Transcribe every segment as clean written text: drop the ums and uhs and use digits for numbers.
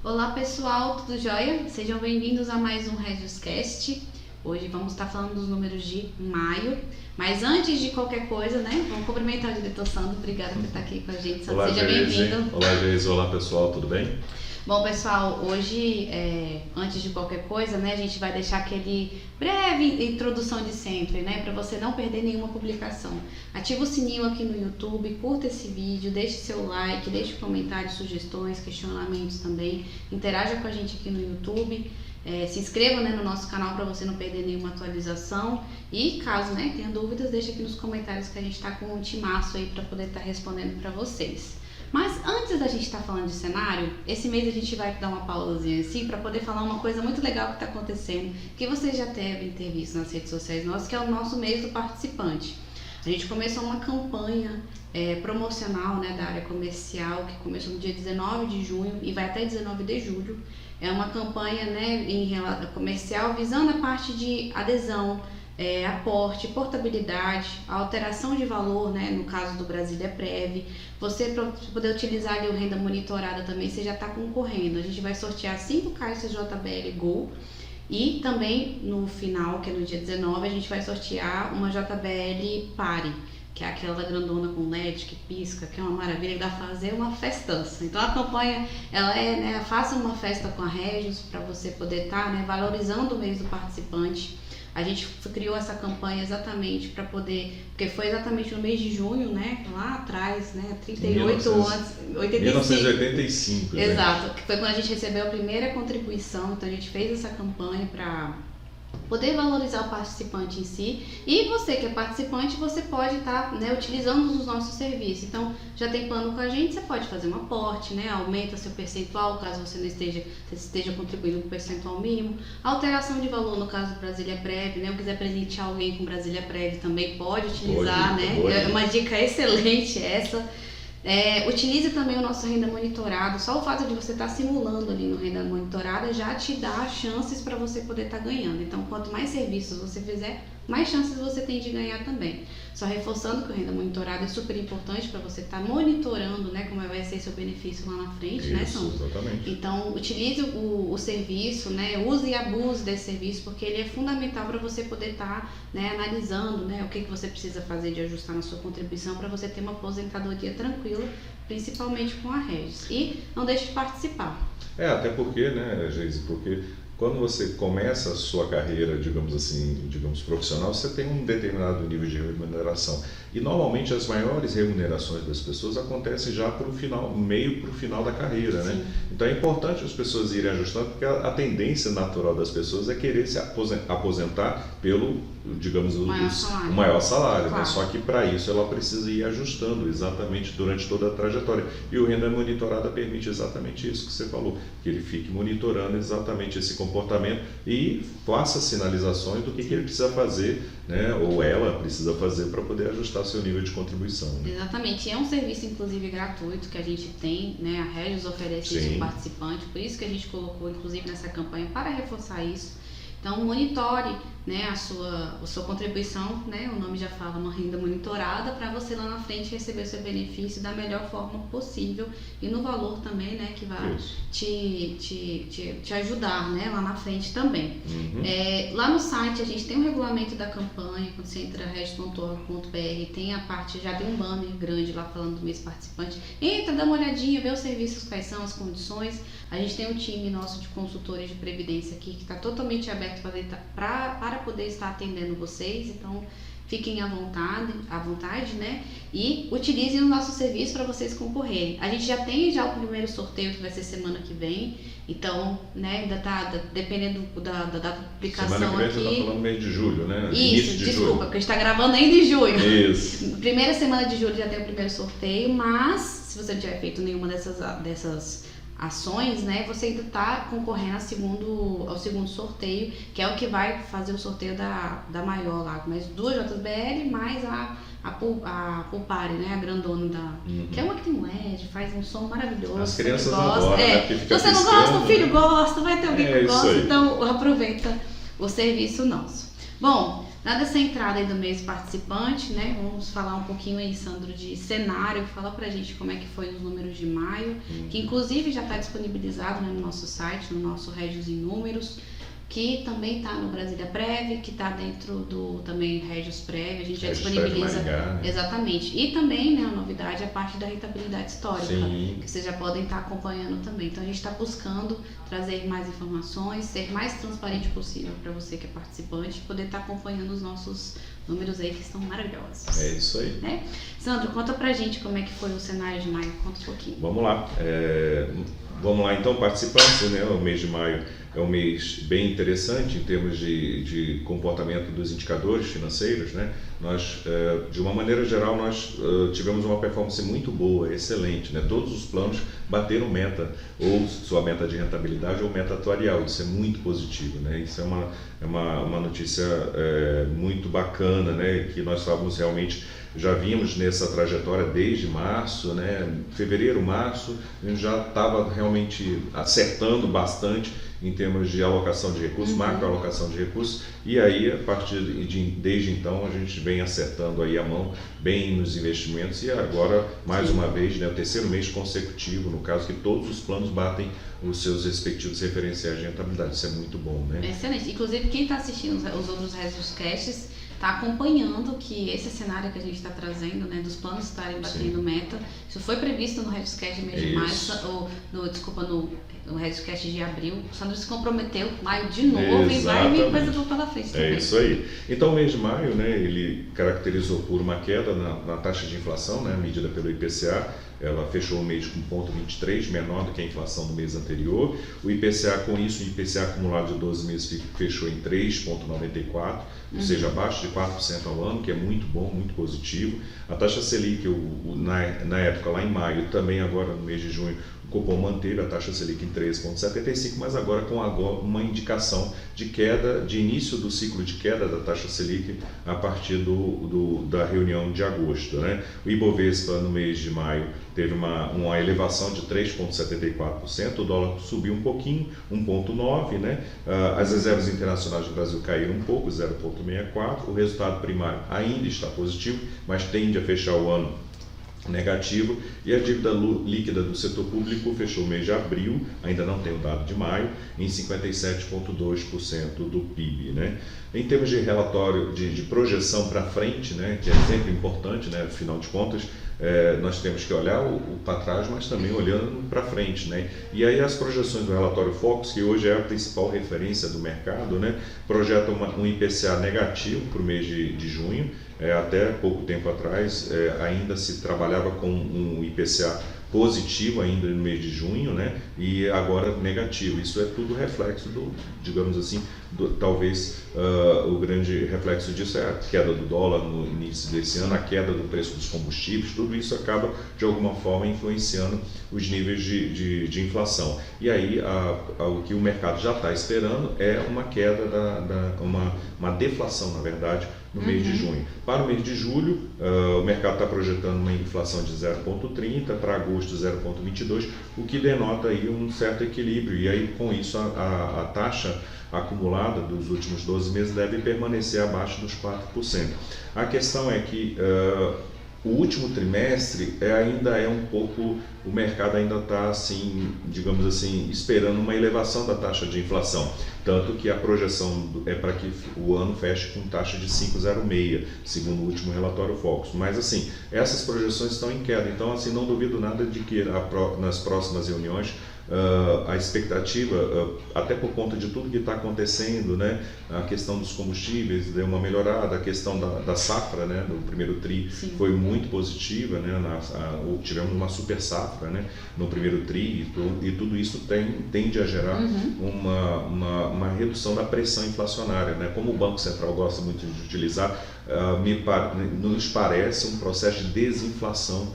Olá pessoal, tudo jóia? Sejam bem-vindos a mais um Regioscast. Hoje vamos estar falando dos números de maio, mas antes de qualquer coisa, né, vamos cumprimentar o diretor Sandro. Obrigada por estar aqui com a gente, Sandro. Olá, seja bem-vindo. Olá, Geise. Olá, pessoal, tudo bem? Bom, pessoal, hoje, antes de qualquer coisa, né, a gente vai deixar aquele breve introdução de sempre, né, para você não perder nenhuma publicação. Ativa o sininho aqui no YouTube, curta esse vídeo, deixe seu like, deixe comentários, sugestões, questionamentos também, interaja com a gente aqui no YouTube. Se inscreva, né, no nosso canal para você não perder nenhuma atualização e caso, né, tenha dúvidas, deixa aqui nos comentários que a gente está com um timaço aí para poder estar respondendo para vocês. Mas antes da gente estar falando de cenário, esse mês a gente vai dar uma pausazinha assim para poder falar uma coisa muito legal que está acontecendo, que vocês já devem ter visto nas redes sociais nossas, que é o nosso mês do participante. A gente começou uma campanha promocional, né, da área comercial, que começou no dia 19 de junho e vai até 19 de julho. É uma campanha, né, comercial visando a parte de adesão, aporte, portabilidade, alteração de valor, né, no caso do Brasília Prev. Você, para poder utilizar ali o renda monitorada também, você já está concorrendo. A gente vai sortear 5 caixas JBL Go e também no final, que é no dia 19, a gente vai sortear uma JBL Pare, que é aquela grandona com LED que pisca, que é uma maravilha, que dá pra fazer uma festança. Então a campanha, ela né, faça uma festa com a Regios para você poder estar, né, valorizando o mês do participante. A gente criou essa campanha exatamente para poder, porque foi exatamente no mês de junho, né, lá atrás, né, 38 anos, 1985. Exato, que foi quando a gente recebeu a primeira contribuição, então a gente fez essa campanha para poder valorizar o participante em si. E você que é participante, você pode estar, né, utilizando os nossos serviços. Então, já tem plano com a gente, você pode fazer um aporte, né, aumenta seu percentual, caso você não esteja contribuindo com o percentual mínimo. Alteração de valor, no caso do Brasília Prev, né, ou quiser presentear alguém com Brasília Prev também pode utilizar, né, é uma dica excelente essa. Utilize também o nosso renda monitorado. Só o fato de você estar simulando ali no renda monitorada já te dá chances para você poder estar ganhando. Então, quanto mais serviços você fizer, mais chances você tem de ganhar também. Só reforçando que o renda monitorado é super importante para você estar monitorando, né, como vai ser seu benefício lá na frente. Isso, né, Sandro? Exatamente. Então, utilize o serviço, né, use e abuse desse serviço, porque ele é fundamental para você poder estar, né, analisando, né, o que você precisa fazer de ajustar na sua contribuição para você ter uma aposentadoria tranquila, principalmente com a Regis. E não deixe de participar. Até porque, né, Geise, porque quando você começa a sua carreira, digamos profissional, você tem um determinado nível de remuneração. E normalmente as maiores remunerações das pessoas acontecem já para o final, meio para o final da carreira, né? Então é importante as pessoas irem ajustando, porque a tendência natural das pessoas é querer se aposentar pelo, digamos, o maior salário. Claro. Né? Só que para isso ela precisa ir ajustando exatamente durante toda a trajetória. E o renda monitorada permite exatamente isso que você falou, que ele fique monitorando exatamente esse comportamento e faça sinalizações do que ele precisa fazer, né, ou ela precisa fazer para poder ajustar seu nível de contribuição. Né? Exatamente, é um serviço inclusive gratuito que a gente tem, né, a Regios oferece isso ao participante, por isso que a gente colocou inclusive nessa campanha para reforçar isso. Então monitore, né, a sua contribuição, né, o nome já fala, uma renda monitorada, para você lá na frente receber o seu benefício da melhor forma possível e no valor também, né, que vai te ajudar, né, lá na frente também. Lá no site a gente tem um regulamento da campanha, quando você entra regis.org.br, tem a parte, já tem um banner grande lá falando do mês participante. Entra, dá uma olhadinha, vê os serviços, quais são as condições. A gente tem um time nosso de consultores de previdência aqui que está totalmente aberto para poder estar atendendo vocês, então fiquem à vontade, né? E utilizem o nosso serviço para vocês concorrerem. A gente já tem o primeiro sorteio que vai ser semana que vem, então, né, ainda tá dependendo da data de publicação aqui. Semana que vem você tá falando mês de julho, né? Isso, desculpa, porque a gente está gravando ainda em julho. Isso. Primeira semana de julho já tem o primeiro sorteio, mas se você não tiver feito nenhuma dessas ações, né, você ainda está concorrendo ao segundo sorteio, que é o que vai fazer o sorteio da maior lá, mais 2 JBL, mais a Pulpare, né, a grandona que é uma que tem LED, faz um som maravilhoso. As crianças adoram, né, se você não gosta, o filho gosta, vai ter alguém que gosta, então aproveita o serviço nosso. Bom, Dada essa entrada aí do mês participante, né, vamos falar um pouquinho aí, Sandro, de cenário. Fala pra gente como é que foi os números de maio, que inclusive já está disponibilizado, né, no nosso site, no nosso Régios em Números, que também está no Brasília Prev, que está dentro do também Régios Prev, a gente já disponibiliza. Maringá, né? Exatamente. E também, né, a novidade é a parte da rentabilidade histórica, Sim. que vocês já podem estar acompanhando também. Então a gente está buscando trazer mais informações, ser mais transparente possível para você que é participante, poder estar acompanhando os nossos números aí que estão maravilhosos. É isso aí. Né? Sandro, conta pra gente como é que foi o cenário de maio, conta um pouquinho. Vamos lá. Vamos lá então, participantes, né? O mês de maio é um mês bem interessante em termos de comportamento dos indicadores financeiros, né? Nós, de uma maneira geral, nós tivemos uma performance muito boa, excelente, né? Todos os planos bateram meta, ou sua meta de rentabilidade ou meta atuarial. Isso é muito positivo, né? Isso é uma notícia muito bacana, né? Que nós estávamos realmente, já vimos nessa trajetória desde março, né? Fevereiro, março, a gente já estava realmente acertando bastante em termos de alocação de recursos, macroalocação de recursos, e aí desde então a gente vem acertando aí a mão bem nos investimentos, e agora mais uma vez, né, o terceiro mês consecutivo, no caso que todos os planos batem os seus respectivos referenciais de rentabilidade. Isso é muito bom, né? Excelente. Inclusive quem está assistindo os outros Régios está acompanhando que esse cenário que a gente está trazendo, né, dos planos estarem batendo meta, isso foi previsto no Régios Cash de mês de maio, no Régios Cash de abril. O Sandro se comprometeu, maio de novo, e vai vir coisa boa pela frente também. É isso aí. Então o mês de maio, né, ele caracterizou por uma queda na taxa de inflação, né, medida pelo IPCA. Ela fechou o mês com 0,23, menor do que a inflação do mês anterior. O IPCA, com isso, o IPCA acumulado de 12 meses fechou em 3,94, ou seja, abaixo de 4% ao ano, que é muito bom, muito positivo. A taxa Selic, na época, lá em maio, também agora no mês de junho, o Copom manteve a taxa Selic em 13,75, mas agora com uma indicação de queda, de início do ciclo de queda da taxa Selic a partir da reunião de agosto, né? O Ibovespa no mês de maio teve uma elevação de 3,74%, o dólar subiu um pouquinho, 1,9%, né? As reservas internacionais do Brasil caíram um pouco, 0,64%, o resultado primário ainda está positivo, mas tende a fechar o ano negativo, e a dívida líquida do setor público fechou o mês de abril, ainda não tem o dado de maio, em 57,2% do PIB, né? Em termos de relatório de projeção para frente, né, que é sempre importante, né, afinal de contas, nós temos que olhar para trás, mas também olhando para frente, né? E aí as projeções do relatório Focus, que hoje é a principal referência do mercado, né, projetam um IPCA negativo para o mês de junho. Até pouco tempo atrás ainda se trabalhava com um IPCA positivo ainda no mês de junho, né? E agora negativo. Isso é tudo reflexo digamos assim, talvez o grande reflexo disso é a queda do dólar no início desse ano, a queda do preço dos combustíveis. Tudo isso acaba de alguma forma influenciando os níveis de inflação. E aí o que o mercado já está esperando é uma queda, uma deflação, na verdade, no mês de junho. Para o mês de julho, o mercado está projetando uma inflação de 0,30%, para agosto 0,22%, o que denota aí um certo equilíbrio, e aí com isso a taxa acumulada dos últimos 12 meses deve permanecer abaixo dos 4%. A questão é que o último trimestre ainda é um pouco, o mercado ainda está, assim, digamos assim, esperando uma elevação da taxa de inflação, tanto que a projeção é para que o ano feche com taxa de 5,06, segundo o último relatório Focus. Mas assim, essas projeções estão em queda, então assim, não duvido nada de que nas próximas reuniões a expectativa, até por conta de tudo que está acontecendo, né, a questão dos combustíveis deu uma melhorada, a questão da safra, né, do primeiro TRI foi muito positiva, né, tivemos uma super safra, né, no primeiro TRI, e tudo isso tende a gerar uma redução da pressão inflacionária, né, como o Banco Central gosta muito de utilizar, nos parece um processo de desinflação,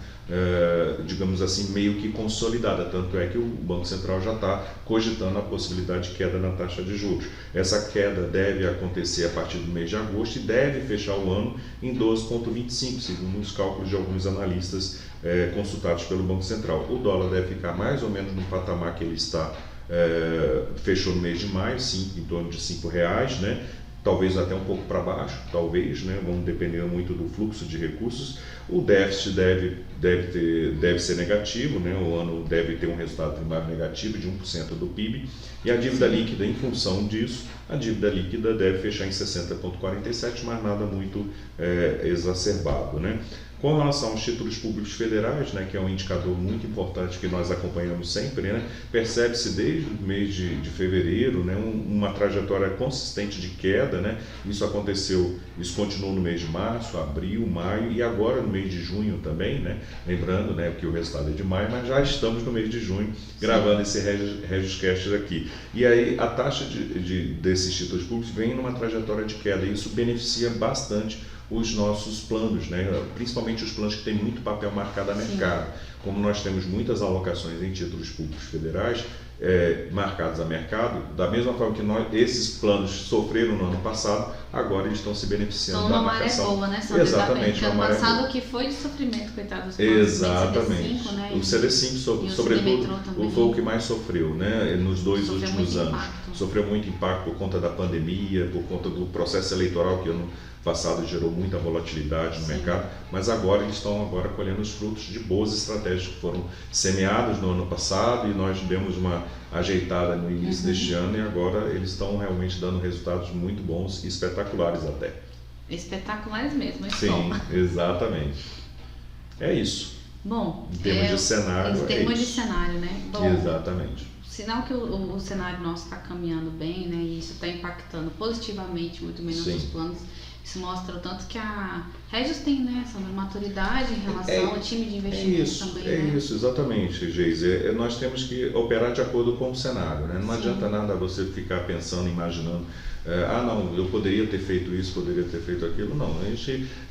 digamos assim, meio que consolidada, tanto é que o Banco Central já está cogitando a possibilidade de queda na taxa de juros. Essa queda deve acontecer a partir do mês de agosto e deve fechar o ano em 12,25, segundo os cálculos de alguns analistas consultados pelo Banco Central. O dólar deve ficar mais ou menos no patamar que ele está, fechou no mês de maio, em torno de R$5, né? talvez até um pouco para baixo, talvez, né? Vamos depender muito do fluxo de recursos. O déficit deve ser negativo, né? O ano deve ter um resultado primário negativo de 1% do PIB, e a dívida líquida, em função disso, a dívida líquida deve fechar em 60,47, mas nada muito exacerbado, né? Com relação aos títulos públicos federais, né, que é um indicador muito importante que nós acompanhamos sempre, né, percebe-se desde o mês de fevereiro, né, uma trajetória consistente de queda, né, isso continuou no mês de março, abril, maio e agora no mês de junho também, né, lembrando, né, que o resultado é de maio, mas já estamos no mês de junho gravando esse RegioCast aqui. E aí a taxa desses títulos públicos vem numa trajetória de queda e isso beneficia bastante os nossos planos, né? Principalmente os planos que têm muito papel marcado a mercado. Sim. Como nós temos muitas alocações em títulos públicos federais marcados a mercado, da mesma forma que esses planos sofreram no ano passado, agora eles estão se beneficiando da marcação. São uma maré boa, né? São exatamente. Ano passado que foi de sofrimento, coitado dos planos. Exatamente. CD5, né? O CD5, sobretudo, foi o que mais sofreu, né? Nos dois últimos anos. Sofreu muito impacto por conta da pandemia, por conta do processo eleitoral que ano passado gerou muita volatilidade no mercado, mas agora eles estão colhendo os frutos de boas estratégias que foram semeadas no ano passado e nós demos uma ajeitada no início deste ano e agora eles estão realmente dando resultados muito bons e espetaculares até. Espetaculares mesmo, sim, exatamente. É isso. Bom, em termos de cenário, em termos de cenário, né? Bom, exatamente. Sinal que o cenário nosso está caminhando bem, né? E isso está impactando positivamente muito bem nossos planos. Isso mostra o tanto que a Regios tem, né, essa maturidade em relação ao time de investimento também. Isso, exatamente, Geise. Nós temos que operar de acordo com o cenário, né? Não adianta nada você ficar pensando, imaginando, não, eu poderia ter feito isso, poderia ter feito aquilo. Não,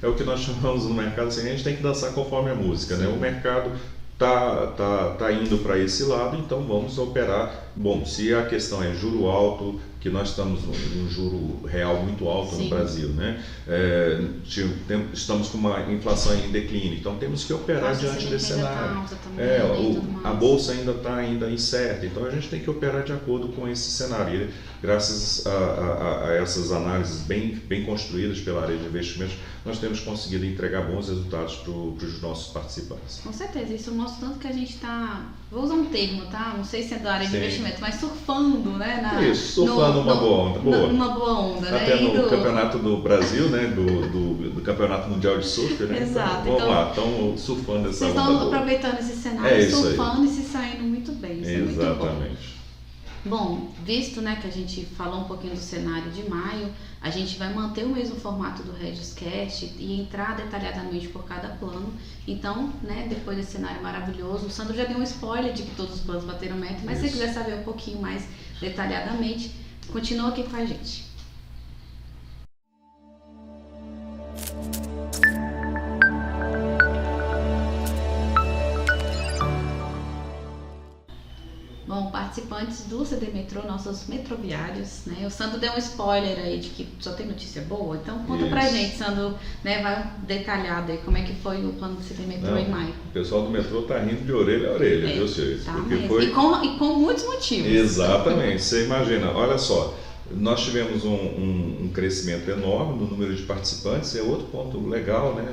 é o que nós chamamos no mercado, assim, a gente tem que dançar conforme a música, né? O mercado tá indo para esse lado, então vamos operar. Bom, se a questão é juro alto, que nós estamos num juro real muito alto no Brasil, né? Estamos com uma inflação em declínio, então temos que operar diante desse cenário. A bolsa ainda está incerta, então a gente tem que operar de acordo com esse cenário. E, graças a essas análises bem construídas pela área de investimentos, nós temos conseguido entregar bons resultados para os nossos participantes. Com certeza, isso mostra tanto que a gente está, vou usar um termo, tá? Não sei se é da área de investimento, mas surfando, né? Surfando uma boa onda. Uma boa onda, até né? No Campeonato do Brasil, né? Do Campeonato Mundial de Surf, né? Exato. Então, vamos lá, estão surfando essa onda. Vocês estão aproveitando esse cenário, surfando e se saindo muito bem. Isso exatamente. É muito bom, visto, né, que a gente falou um pouquinho do cenário de maio, a gente vai manter o mesmo formato do RegioCast e entrar detalhadamente por cada plano. Então, né, depois desse cenário maravilhoso, o Sandro já deu um spoiler de que todos os planos bateram meta, mas se você quiser saber um pouquinho mais detalhadamente, continua aqui com a gente. Bom, participantes do CD Metrô, nossos metroviários, né? O Sandro deu um spoiler aí de que só tem notícia boa, então conta pra gente, Sandro, né? Vai detalhado aí como é que foi o plano do CD Metrô em maio. O pessoal do metrô tá rindo de orelha a orelha, viu, senhores? Tá mesmo. E com muitos motivos. Exatamente, você imagina, olha só. Nós tivemos um crescimento enorme no número de participantes, é outro ponto legal, né?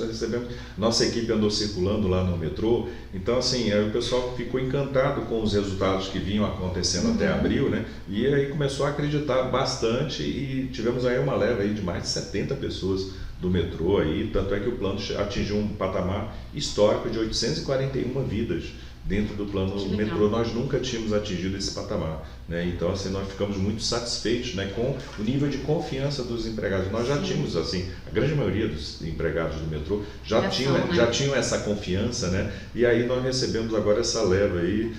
Recebemos, nossa equipe andou circulando lá no metrô, então assim, aí o pessoal ficou encantado com os resultados que vinham acontecendo até abril, né? E aí começou a acreditar bastante e tivemos aí uma leva aí de mais de 70 pessoas do metrô aí, tanto é que o plano atingiu um patamar histórico de 841 vidas. Dentro do plano metrô, nós nunca tínhamos atingido esse patamar, né? Então, assim, nós ficamos muito satisfeitos, né, com o nível de confiança dos empregados. Nós já tínhamos, assim, a grande maioria dos empregados do metrô já tinham essa confiança, né? E aí nós recebemos agora essa leva aí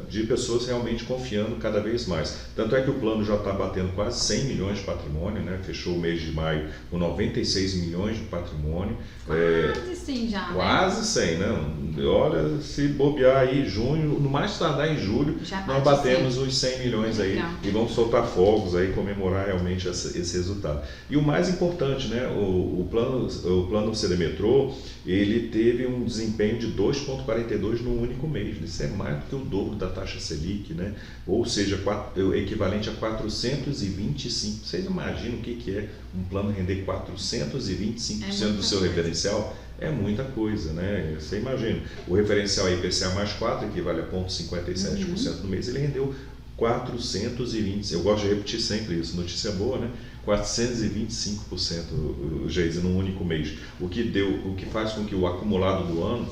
de pessoas realmente confiando cada vez mais. Tanto é que o plano já está batendo quase 100 milhões de patrimônio, né? Fechou o mês de maio com 96 milhões de patrimônio. Quase 100 já, quase 100, né? Olha, se bobear aí junho, no mais tardar em julho, nós batemos os 100 milhões aí e vamos soltar fogos aí, comemorar realmente esse resultado. E o mais importante, interessante, né? O plano CD-Metrô, ele teve um desempenho de 2,42 no único mês. Isso é mais do que o dobro da taxa Selic, né? Ou seja, equivalente a 425. Vocês imaginam o que é um plano render 425% do seu referencial? É muita coisa, né? Você imagina, o referencial IPCA mais 4 equivale a 0,57% no mês, ele rendeu 420, eu gosto de repetir sempre isso, notícia boa, né? 425%, Geise, num único mês, o que faz com que o acumulado do ano,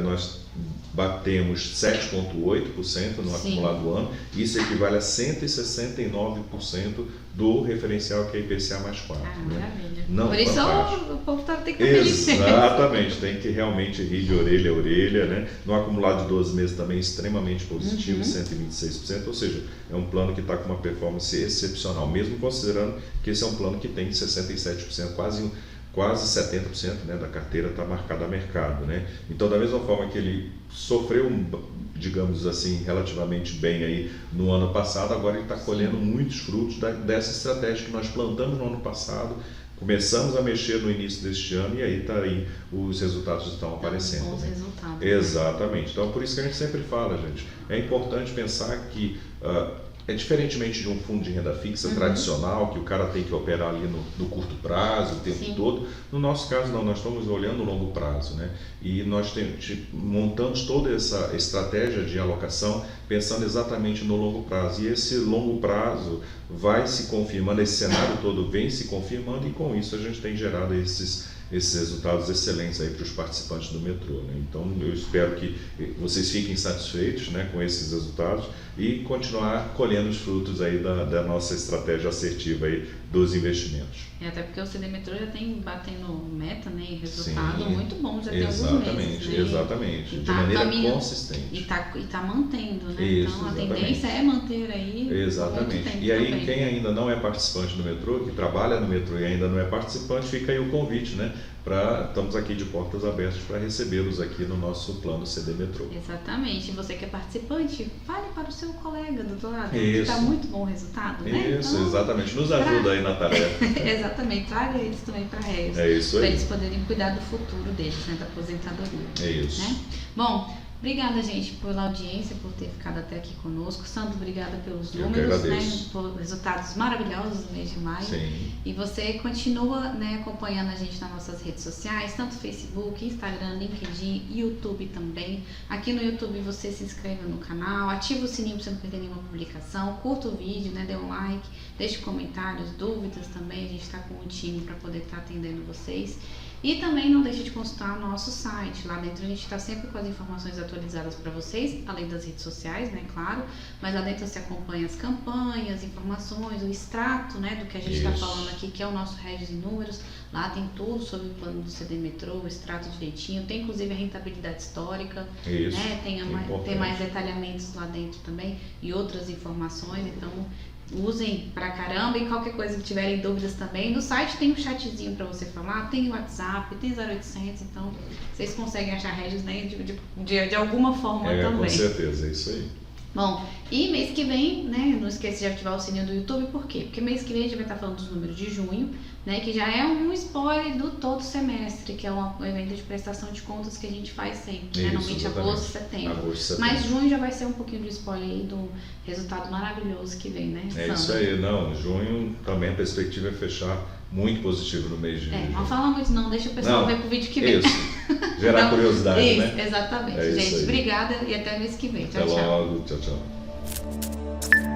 nós batemos 7,8% no acumulado do ano, isso equivale a 169% do referencial que é IPCA mais 4. Maravilha. Não, por isso fantástico. o povo tem que estar feliz. Exatamente, tem que realmente rir de orelha a orelha, né? No acumulado de 12 meses também extremamente positivo, 126%, ou seja, é um plano que está com uma performance excepcional, mesmo considerando que esse é um plano que tem 67%, quase 70%, né, da carteira está marcada a mercado, né? Então, da mesma forma que ele sofreu, digamos assim, relativamente bem aí no ano passado, agora ele está colhendo muitos frutos dessa estratégia que nós plantamos no ano passado, começamos a mexer no início deste ano e aí tá aí os resultados estão aparecendo. Bons né? resultados. Exatamente. Então, por isso que a gente sempre fala, gente, é importante pensar que diferentemente de um fundo de renda fixa tradicional, que o cara tem que operar ali no curto prazo, o tempo todo, no nosso caso não, nós estamos olhando o longo prazo, né? E nós montamos toda essa estratégia de alocação pensando exatamente no longo prazo. E esse longo prazo vai se confirmando, esse cenário todo vem se confirmando e com isso a gente tem gerado esses resultados excelentes aí para os participantes do metrô, né? Então eu espero que vocês fiquem satisfeitos, né, com esses resultados e continuar colhendo os frutos aí da nossa estratégia assertiva aí dos investimentos. Até porque o CD-Metrô já tem batendo meta, né, e resultado muito bom, já tem exatamente, alguns meses, né? Exatamente, de maneira consistente. E tá mantendo, né? Isso, então a exatamente. tendência é manter aí. Exatamente. E aí, quem ainda não é participante do metrô, que trabalha no metrô e ainda não é participante, fica aí o convite, né? Estamos aqui de portas abertas para recebê-los aqui no nosso plano CD-Metrô. Exatamente. E você que é participante, fale para o seu colega do outro lado. Isso. Está muito bom o resultado, né? Isso, então, exatamente. Nos ajuda aí na tarefa. Exatamente. Traga eles também para a Regis. É isso aí. Para eles poderem cuidar do futuro deles, né? Da aposentadoria. É isso. Né? Bom, obrigada, gente, pela audiência, por ter ficado até aqui conosco. Sandro, obrigada pelos números, né? Por resultados maravilhosos no mês de maio. Sim. E você continua, né, acompanhando a gente nas nossas redes sociais, tanto Facebook, Instagram, LinkedIn, YouTube também. Aqui no YouTube você se inscreve no canal, ativa o sininho para você não perder nenhuma publicação, curta o vídeo, né, dê um like, deixe comentários, dúvidas também. A gente está com um time para poder estar atendendo vocês. E também não deixe de consultar o nosso site. Lá dentro a gente está sempre com as informações atualizadas para vocês, além das redes sociais, né, claro. Mas lá dentro você acompanha as campanhas, informações, o extrato, né, do que a gente está falando aqui, que é o nosso Regis em Números. Lá tem tudo sobre o plano do CD-Metrô, o extrato direitinho. Tem inclusive a rentabilidade histórica, né, tem mais detalhamentos lá dentro também e outras informações. Então, usem pra caramba e qualquer coisa que tiverem dúvidas também. No site tem um chatzinho pra você falar, tem o WhatsApp, tem 0800, então vocês conseguem achar Regis, né, de alguma forma também. Com certeza, é isso aí. Bom, e mês que vem, né, não esqueça de ativar o sininho do YouTube, por quê? Porque mês que vem a gente vai estar falando dos números de junho, né, que já é um spoiler do todo semestre, que é um evento de prestação de contas que a gente faz sempre, né, normalmente agosto, setembro. Mas junho já vai ser um pouquinho de spoiler aí do resultado maravilhoso que vem, né, Sandra? Isso aí, não, junho também a perspectiva é fechar muito positivo no mês de junho. Não fala muito não, deixa o pessoal ver pro vídeo que vem. Isso, gerar curiosidade, né? Exatamente. Gente, obrigada e até mês que vem. Tchau, até tchau. logo, tchau, tchau.